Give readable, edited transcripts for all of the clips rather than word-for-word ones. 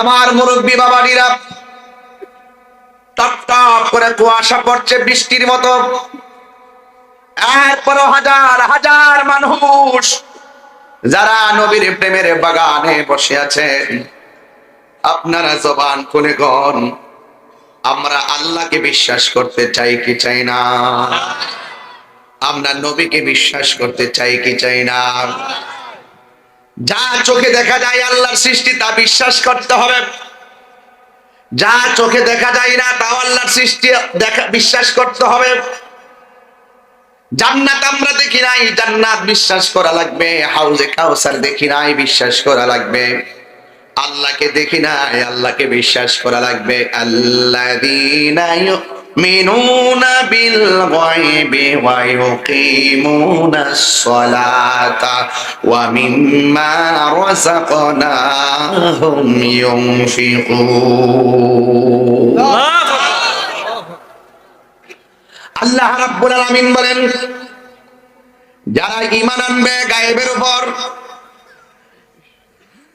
আমার মুরব্বী বাবাজিরা, টপ টপ করে কুয়াশা পড়ছে বৃষ্টির মতো, এরপরও হাজার হাজার মানুষ যারা নবীর প্রেমের বাগানে বসে আছেন, আপনারা জবান খুলে গন, আমরা আল্লাহকে বিশ্বাস করতে চাই কি চাই না? আমরা নবীকে বিশ্বাস করতে চাই কি চাই না? যা চোখে দেখা যায় আল্লাহর সৃষ্টি তা বিশ্বাস করতে হবে, যা চোখে দেখা যায় না তাও আল্লাহর সৃষ্টি বিশ্বাস করতে হবে। জান্নাত আমরা দেখি নাই, জান্নাত বিশ্বাস করা লাগবে। হাউজে কাউসার দেখি নাই, বিশ্বাস করা লাগবে। আল্লাহকে দেখি নাই, আল্লাহকে বিশ্বাস করা লাগবে। আল্লাযীনা ইউমিনুনা বিল গায়বি ওয়া ইউকিমুনাস সালাতা ওয়া মিম্মা রাযাকনাহুম ইউনফিকুন। আল্লাহ রাব্বুল আলামিন বলেন, যারা ঈমান আনবে গায়েবের উপর,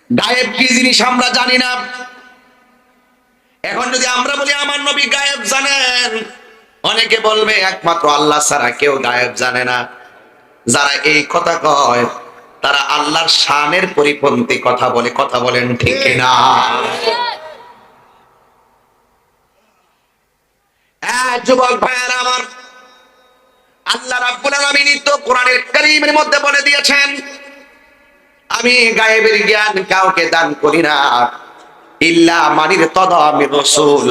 গায়েব কি জিনিস আমরা জানি না। এখন যদি আমরা বলি আমার নবী গায়েব জানেন, অনেকে বলবে একমাত্র আল্লাহ ছাড়া কেউ গায়েব জানে না। যারা এই কথা কয় তারা আল্লাহর শানের পরিপন্থী কথা বলে। কথা বলেন ঠিক না? যুবক ভাইয়েরা আমার, আল্লাহ রাব্বুল আলামিন তো কোরআনের কারীমের মধ্যে বলে দিয়েছেন, আমি গায়েবের জ্ঞান কাউকে দান করি না ইল্লা মানির তদামি রাসূল।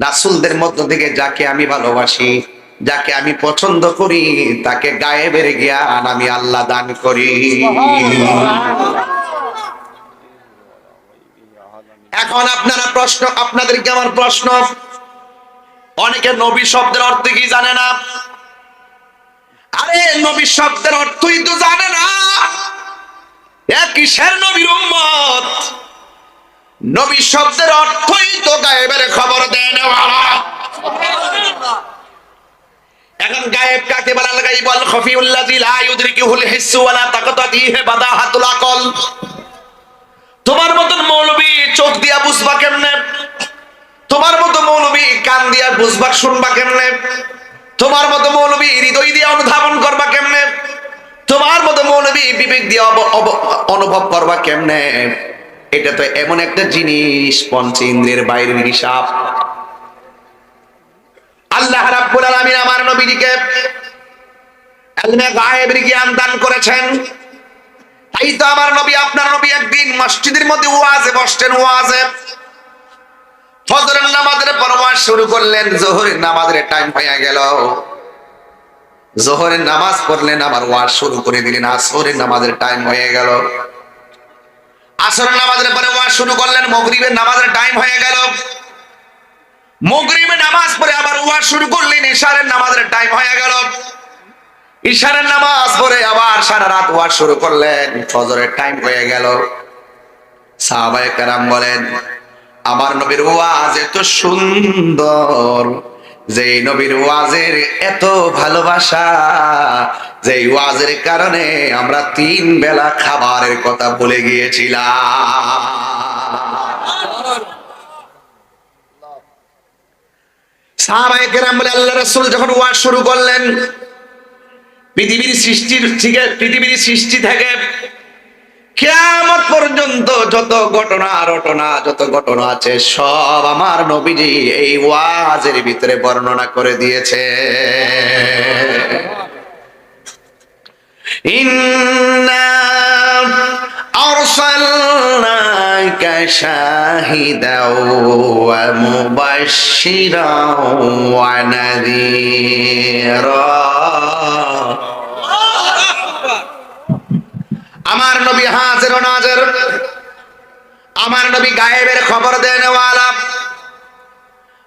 রাসূলদের মধ্য থেকে যাকে আমি ভালোবাসি, যাকে আমি পছন্দ করি, তাকে গায়েবের জ্ঞান আমি আল্লাহ দান করি। এখন আপনাদেরকে আমার প্রশ্ন, অনেকে নবী শব্দের অর্থ কি জানে না? আরে নবী শব্দের অর্থই তো জানে না, কিসের নবীর উম্মত? নবী শব্দের অর্থই তো গায়েবের খবর দেয় না। এখন গায়েব কাকে বলা? আল গায়বুল খাফিউল্লাযী লা ইউদরিকুহুল হিসসু ওয়া লা তাকতাদিহি বাদাহাতুল আকল। তোমার মতন মৌলবী চোখ দিয়া বুঝবা কেমনে? তোমার মতো মৌলবী কান দিয়া বুঝবা শুনবা কেমনে? তোমার মতো মৌলবী হৃদয় দিয়ে অনুধাবন করবা কেমনে? তোমার মতো মৌলবী বিবেক দিয়ে অনুভব করবা কেমনে? এটা তো এমন একটা জিনিস পঞ্চ ইন্দ্রিয়ের বাইরের হিসাব। আল্লাহ রাব্বুল আলামিন আমার নবীকে ইলমে গায়েবের জ্ঞান দান করেছেন। তাই তো আমার নবী, আপনার নবী একদিন মসজিদের মধ্যে ওয়াজে বসতেন। ওয়াজে ফজরের নামাজের পর ওয়াজ শুরু করলেন। যোহরের নামাজের টাইম হয়ে গেল, যোহরের নামাজ পড়লেন, আবার ওয়াজ শুরু করে দিলেন। আসরের নামাজের টাইম হয়ে গেল, আসরের নামাজের পরে ওয়াজ শুরু করলেন। মাগরিবের নামাজের টাইম হয়ে গেল, মাগরিবের নামাজ পড়ে আবার ওয়াজ শুরু করলেন। ইশারের নামাজের টাইম হয়ে গেল, ইশারের নামাজ পড়ে আবার সারা রাত ওয়াজ শুরু করলেন। ফজরের টাইম হয়ে গেল। সাহাবায়ে কেরাম বলেন, আমার নবীর ওয়াজ এত সুন্দর, যে নবীর ওয়াজের এত ভালোবাসা, যে ওয়াজের কারণে আমরা 3 বেলা খাবারের কথা ভুলে গিয়েছিলাম। সাহাবায়ে কেরাম বলে, আল্লাহ রাসূল যখন ওয়াজ শুরু করলেন, পৃথিবীর সৃষ্টি থেকে কিয়ামত পর্যন্ত যত ঘটনা আছে সব আমার নবীজি এই ওয়াজের ভিতরে বর্ণনা করে দিয়েছে। ইন্না আরসালনাকা শাহিদাও ওয়া মুবাশশিরাও ওয়া নাযীরা। আমার নবী হাজির ও নাজির, আমার নবী গায়েবের খবর দেনেওয়ালা,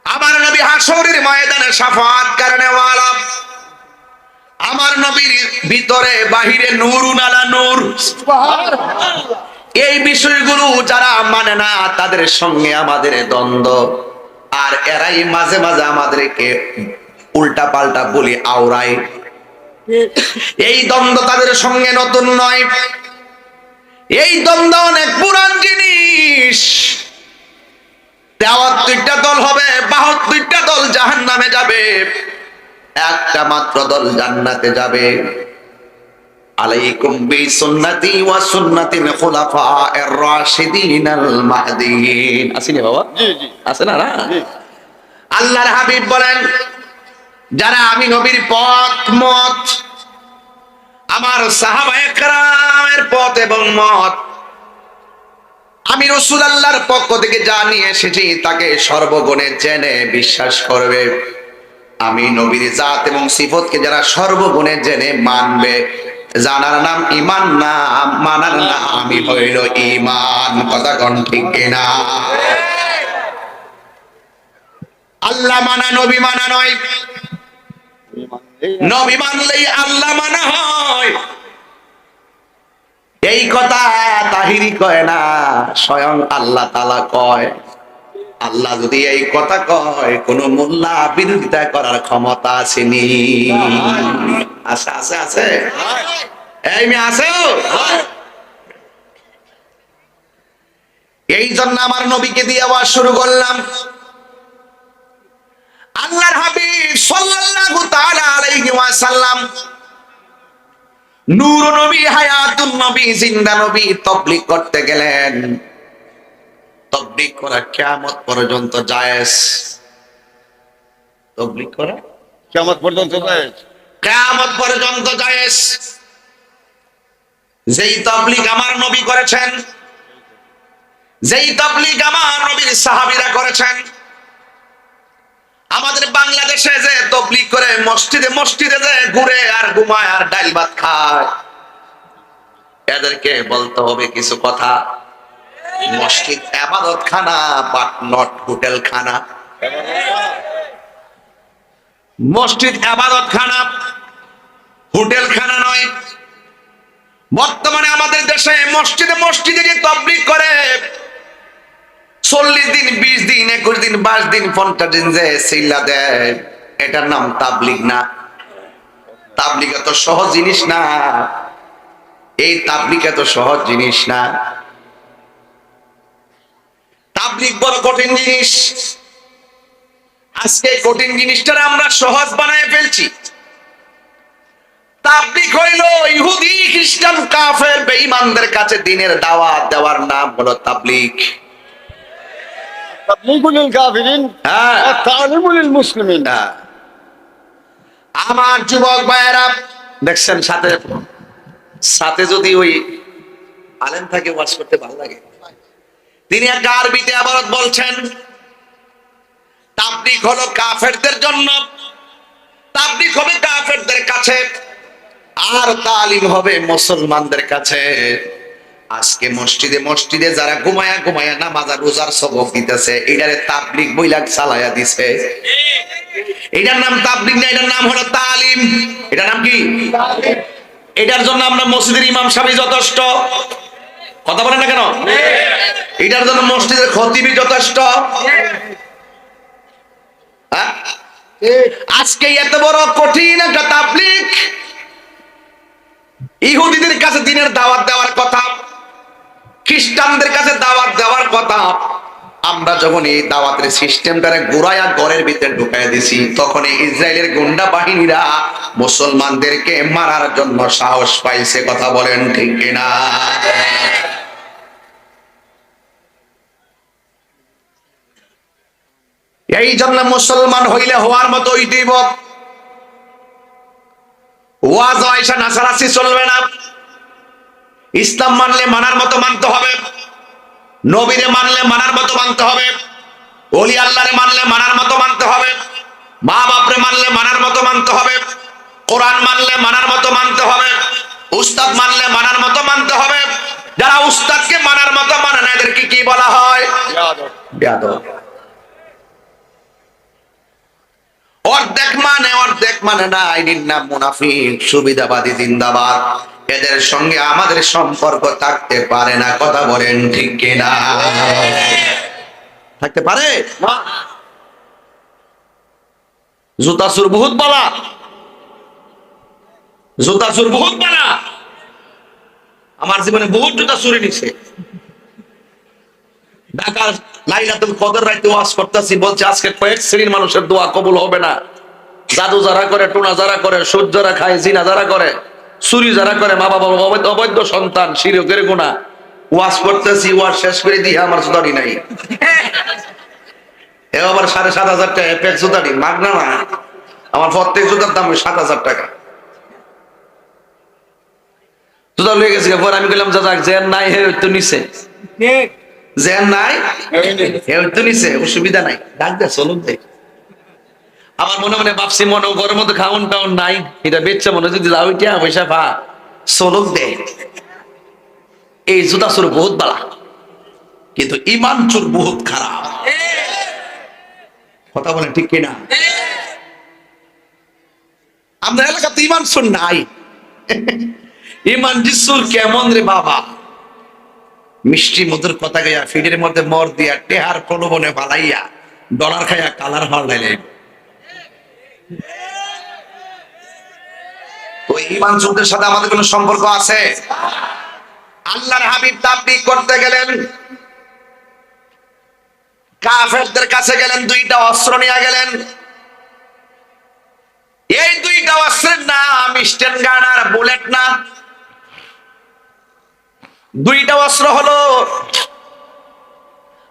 আমার নবী হাশরের ময়দানে শাফাআত করনেওয়ালা, আমার নবীর ভিতরে বাহিরে নূরুন আলা নূর। সুবহানাল্লাহ। এই বিষয়গুলো যারা মানে না তাদের সঙ্গে আমাদের দ্বন্দ্ব, আর এরাই মাঝে মাঝে আমাদেরকে উল্টা পাল্টা বলি আওড়ায়। এই দ্বন্দ্ব তাদের সঙ্গে নতুন নয়, এই দ্বন্দ্ব অনেক পুরান জিনিস। 73টা দল হবে, 72টা দল জাহান্নামে যাবে, একটা মাত্র দল জান্নাতে যাবে। আলাইকুম বিসুন্নতি ওয়া সুন্নাতিল খুলাফায়ে রাশিদিনাল মাহদিয়িন। আসেনি বাবা? জি জি, আছে না? জি। আল্লাহর হাবিব বলেন, যারা আমি নবীর পথ মত, আমার সাহাবায়ে কেরামের পথ এবং মত, আমি রাসূল আল্লাহর পক্ষ থেকে যা নিয়ে এসেছি তাকে সর্বগুণে জেনে বিশ্বাস করবে। আমি নবীর জাত এবং সিফতকে যারা সর্বগুণে জেনে মানবে, জানার নাম ঈমান না, মানার নামই হইল ঈমান। কথা কোন ঠিক কিনা? আল্লাহ মানা নবী মানা নয়, নবী মানলেই আল্লাহ মানা হয়। এই কথা তাহিরি কয় না, স্বয়ং আল্লাহ তাআলা কয়। আল্লাহ যদি এই কথা কয়, কোন মোল্লা বিরোধিতা করার ক্ষমতা আসেনি। আছে আছে আছে, এই মেয়ে আছে। এই জন্য আমার নবীকে দিয়ে আওয়াজ শুরু করলাম। আল্লাহর হাবিব সাল্লাল্লাহু তাআলা আলাইহি ওয়াসাল্লাম নূর নবী, হায়াতুন নবী, জিন্দা নবী, তাবলীগ করতে গেলেন। তাবলীগ করা কিয়ামত পর্যন্ত জায়েজ। তাবলীগ করা কিয়ামত পর্যন্ত জায়েজ, কিয়ামত পর্যন্ত জায়েজ। যেই তাবলীগ আমার নবী করেছেন, যেই তাবলীগ আমার নবীর সাহাবীরা করেছেন, আমাদের বাংলাদেশে যে তাবলীগ করে মসজিদে মসজিদে যে ঘুরে আর ঘুমায় আর ডাল ভাত খায়, এদেরকে বলতে হবে কিছু কথা। মসজিদ ইবাদত খানা, বাট নট হোটেল খানা। মসজিদ ইবাদত খানা, হোটেল খানা নয়। বর্তমানে আমাদের দেশে মসজিদে মসজিদে যে তাবলীগ করে 40 দিন, 20 দিন, 21 দিন, 22 দিন, 50 দিন যে সিল্লা দেয়, এটার নাম তাবলীগ না। তাবলীগ এত সহজ জিনিস না, এই তাবলীগ এত সহজ জিনিস না। তাবলীগ বড় কঠিন জিনিস। আজকে কঠিন জিনিসটা আমরা সহজ বানায় ফেলছি। তাবলীগ হইল ইহুদি, খ্রিস্টান, কাফের, বেঈমানদের কাছে দ্বীনের দাওয়াত দেওয়ার নাম হলো তাবলীগ। তাবলীগুল কাফিরিন ওয়া তা'লিমুল মুসলিমিন। আমার যুবক ভাইয়েরা দেখছেন, সাথে সাথে যদি ওই আলেম থাকে ওয়াজ করতে ভালো লাগে। তিনি একটা আরবিতে আবারত বলছেন, তাবলীগ হলো কাফেরদের জন্য, তাবলীগ হবে কাফেরদের কাছে, আর তালিম হবে মুসলমানদের কাছে। আজকে মসজিদে মসজিদে যারা ঘুমায়া ঘুমায়া নামাজ আর রোজার সবক দিতেছে, এটারে তাবলীগ বইলা চালায়া দিছে। এটার নাম তাবলীগ না, এটার নাম হলো তালিম। এটার নাম কি? এটার জন্য আমরা মসজিদের ইমাম সাহেব যথেষ্ট। কথা বলেন না কেন? এটার জন্য মসজিদের খতিবই যথেষ্ট। আজকে এত বড় কঠিন একটা তাবলীগ, ইহুদিদের কাছে দ্বীনের দাওয়াত দেওয়ার কথা, খ্রিস্টানদের কাছে দাওয়াত দেওয়ার কথা। আমরা যখন এই দাওয়াতের সিস্টেমটারে গোড়ায়া ঘরের ভিতরে ঢুকাই দিছি, তখন ইসরায়েলের গুন্ডা বাহিনীরা মুসলমানদেরকে মারার জন্য সাহস পাইছে। কথা বলেন ঠিক কিনা? এই জন্য মুসলমান হইলে হওয়ার মতো হইতেইব। ওয়াজ আয়েশা নাসারাসি চলবে না। ইসলাম মানলে মানার মতো মানতে হবে, নবীরে মানলে মানার মতো মানতে হবে, ওলি আল্লাহরে মানলে মানার মতো মানতে হবে, মা বাপরে মানলে মানার মতো মানতে হবে, কোরআন মানলে মানার মতো মানতে হবে, উস্তাদ মানলে মানার মতো মানতে হবে। যারা উস্তাদকে মানার মতো মানে না, এদেরকে কি বলা হয়? বেয়াদব। অর্ধেক মানে না, আইনের নাম মুনাফিক, সুবিধাবাদী, জিন্দাবাদ। এদের সঙ্গে আমাদের সম্পর্ক থাকতে পারে না। কথা বলেন ঠিক কিনা? থাকতে পারে না। জুতা চুর বহুত বলা, জুতা চুর বহুত বলা। আমার জীবনে বহুত জুতা চুরি নিছে। ঢাকার লাইলাতুল কদর রাতে ওয়াজ করতেছি, বলছে আজকে কয়েক শ্রেণীর মানুষের দোয়া কবুল হবে না। জাদু যারা করে, টুনা যারা করে, সুদ যারা খায়, জিনা যারা করে, চুরি যারা করে, মা বাবা অবৈধ সন্তান, শিরকের গুনাহ। ওয়াজ করতেছি, ওয়াজ শেষ করে দিয়ে আমার জুতারি নাই। এ আবার 7,500 টাকা এক জুতারি, মাগনা না। আমার প্রত্যেক জুতার দাম 7,000 টাকা। জুতা লয়ে গেছে, পরে আমি বললাম যা যাক, জেন নাই হে তো নিছে, জেন নাই হে তো নিছে, অসুবিধা নাই, ডাক দে চলুন দে। আমার মনে মনে ভাবছি, মনে ঘরের মধ্যে খাউন টাউন নাই, এটা বেচছে মনে যদি যাও ইটা পয়সা পা চলুক দে। এই জুতা চোর বহুত বালা, কিন্তু ইমান চোর বহুত খারাপ। কথা বলেন ঠিক কিনা? আমাদের এলাকাতে ইমান চোর নাই। ইমান চোর কেমন রে বাবা, মিষ্টি মধুর কথা গাইয়া, ফিডের মধ্যে মর দিয়া, টেহার প্রলোভনে পালাইয়া, ডলার খাইয়া কালার হলাইলে। ওই ইমান চোরদের সাথে আমাদের কোনো সম্পর্ক আছে? আল্লাহর হাবিব তাবলীগ করতে গেলেন, কাফেরদের কাছে গেলেন, দুইটা অস্ত্র নিয়ে গেলেন। এই দুইটা অস্ত্রের নাম স্টেন গান আর বুলেট না। দুইটা অস্ত্র হলো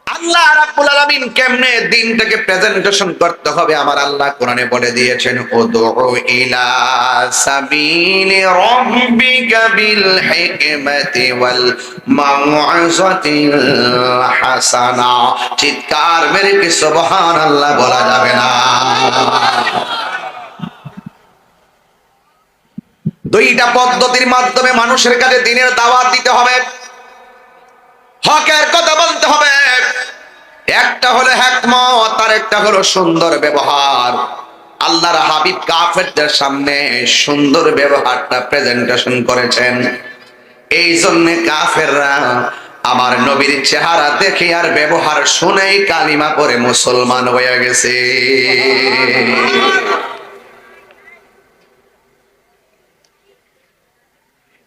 আল্লাহ রাব্বুল আলামিন কেমনে দিনটাকে প্রেজেন্টেশন করতে হবে আমার আল্লাহ কোরআনে বলে দিয়েছেন, উদউ ইলা সাবিলি রাব্বিকা বিল হিকমাতি ওয়াল মাউইযাতিল হাসানা। চিৎকার মেরে কি সুবহানাল্লাহ বলা যাবে না? দুইটা পদ্ধতির মাধ্যমে মানুষের কাছে দ্বীনের দাওয়াত দিতে হবে, হকের কথা বলতে হবে। একটা হলো হিকমত, আর একটা হলো সুন্দর ব্যবহার। আল্লাহর হাবিব কাফেরদের সামনে সুন্দর ব্যবহারটা প্রেজেন্টেশন করেছেন। এই জন্য কাফেররা আমার নবীর চেহারা দেখে আর ব্যবহার শুনেই কালিমা পড়ে মুসলমান হয়ে গেছে।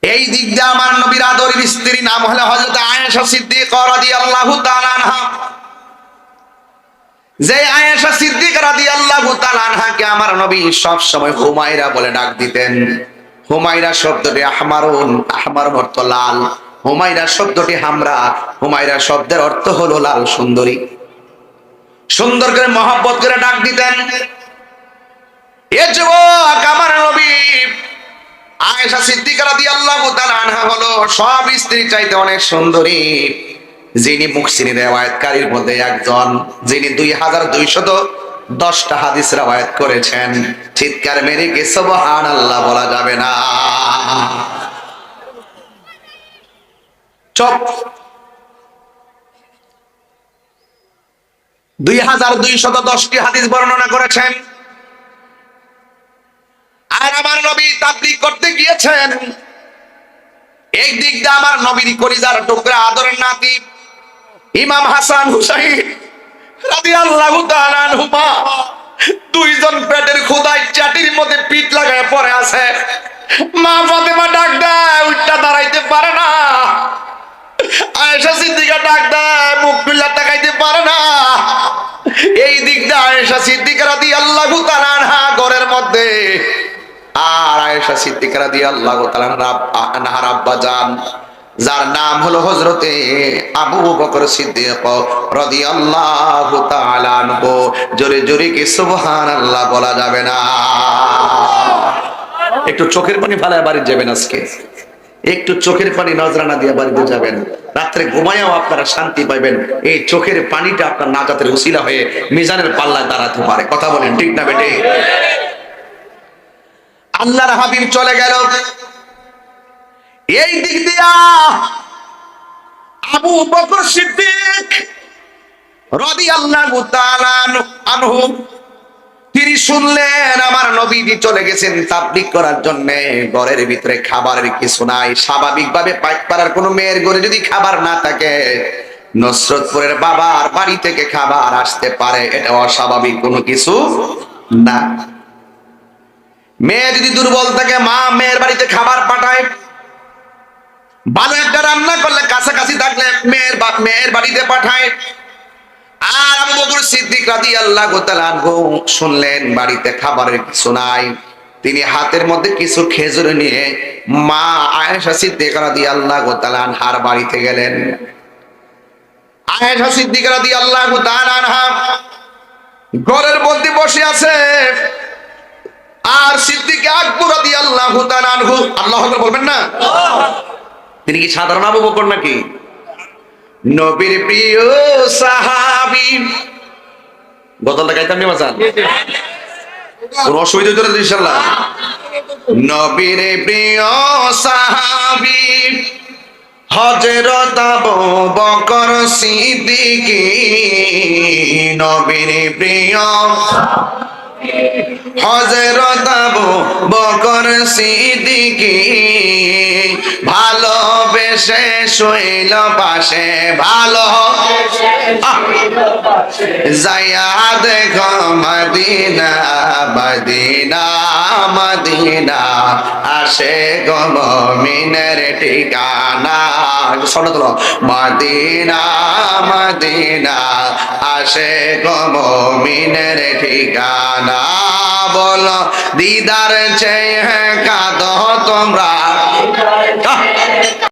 এই দিক দিয়ে আমার নবীর আদরের স্ত্রী নাম হলো হযরত আয়েশা সিদ্দিকা রাদিয়াল্লাহু তাআলা আনহা। যে আয়েশা সিদ্দিকা রাদিয়াল্লাহু তাআলা আনহাকে আমার নবী সব সময় হুমায়রা বলে ডাক দিতেন। হুমায়রা শব্দটি আহমারুন, আহমার অর্থ লাল, হুমায়রা শব্দটি হামরা, হুমায়রা শব্দের অর্থ হলো লাল সুন্দরী। সুন্দর করে মহব্বত করে ডাক দিতেন। এ যুবক আমার নবী আয়েশা সিদ্দিকা রাদিয়াল্লাহু তাআলা আনহা হলো সব স্ত্রী চাইতে অনেক সুন্দরী, যিনি মুখসিনী রিওয়ায়াতকারীর মধ্যে একজন, যিনি 2210টা হাদিস রিওয়ায়াত করেছেন। চিৎকার মেরে কি সুবহানাল্লাহ বলা যাবে না? চুপ। 2210টি হাদিস বর্ণনা করেছেন। আর আমার নবী তাবলীগ করতে গিয়েছেন। এই দিক দিয়ে আমার নবীর কলিজার টুকরা আদরের নাতি ইমাম হাসান হুসাইন রাদিয়াল্লাহু তাআলা আনহুমা দুইজন পেটের খোদায় চাটির মধ্যে পিঠ লাগায় পড়ে আছে। মা ফাতেমা ডাক দেয়, উঠটা দাঁড়াইতে পারে না। আয়েশা সিদ্দিকা ডাক দেয়, মুখ তুলে তাকাইতে পারে না। এই দিক দিয়ে আয়েশা সিদ্দিকা রাদিয়াল্লাহু তাআলা আনহা ঘরের মধ্যে, আর আয়েশা সিদ্দিকা রাদিয়াল্লাহু তাআলা আনহার আব্বা জান, যার নাম হলো হযরতে আবু বকর সিদ্দিক রাদিয়াল্লাহু তাআলা আনহু। জোরে জোরে কি সুবহানাল্লাহ বলা যাবে না? একটু চোখের পানি ফালায় বাড়ি যাবেন আজকে, একটু চোখের পানি নজরানা দিয়ে বাড়িতে যাবেন। রাত্রে ঘুমায়ও আপনারা শান্তি পাইবেন। এই চোখের পানিটা আপনার নাজাতের উসিলা হয়ে মিজানের পাল্লায় দাঁড়াতে পারে। কথা বলেন ঠিক না বেটে? আল্লাহর হাবিব চলে গেল। এই দিক দিয়া আবু বকর সিদ্দিক রাদিয়াল্লাহু তাআলা আনহু তিনি শুনলেন আমার নবীজি চলে গেছেন তাবলীগ করার জন্য। ঘরের ভিতরে খাবারের কিছু নাই। স্বাভাবিকভাবে পাড়ার কোনো মেয়ের ঘরে যদি খাবার না থাকে, নসরতপুরের বাবার বাড়ি থেকে খাবার আসতে পারে, এটা অস্বাভাবিক কোনো কিছু না। মেয়ে যদি দুর্বল থাকে, মা মেয়ের বাড়িতে খাবার পাঠায়। ভালো একটা রান্না করলে কাছাকাছি থাকলে মেয়ের বাড়িতে পাঠায়। আর আবু বকর সিদ্দিক রাদিয়াল্লাহু তাআলা আনহু শুনলেন বাড়িতে খাবারের কিছু নাই, তিনি হাতের মধ্যে কিছু খেজুর নিয়ে মা আয়েশা সিদ্দিকা রাদিয়াল্লাহু তাআলা আনহার বাড়িতে গেলেন। আয়েশা সিদ্দিকা রাদিয়াল্লাহু তাআলা আনহা ঘরের মধ্যে বসে আছে, আর সিদ্দিক আকবর রাদিয়াল্লাহু তাআলা আনহু, আল্লাহু আকবার বলবেন না, তিনি কি সাধারণ আবু বকর নাকি? নবীর প্রিয় সাহাবী। গজলটা গাইতাম নি মাসান, কোন অসুবিধা হইতো না ইনশাআল্লাহ। নবীর প্রিয় সাহাবী হযরত আবু বকর সিদ্দিক, নবীর প্রিয় হযরত আবু বকর সিদ্দিক, ভালোবেসে শুইল পাশে, ভালো যাইয়া দেখো মদিনা মদিনা মদিনা, আসে গো মুমিনের ঠিকানা, শোনো মদিনা মদিনা, আসে গো মুমিনের ঠিকানা। বলো দিদার চেয়ে কাঁদো তোমরা।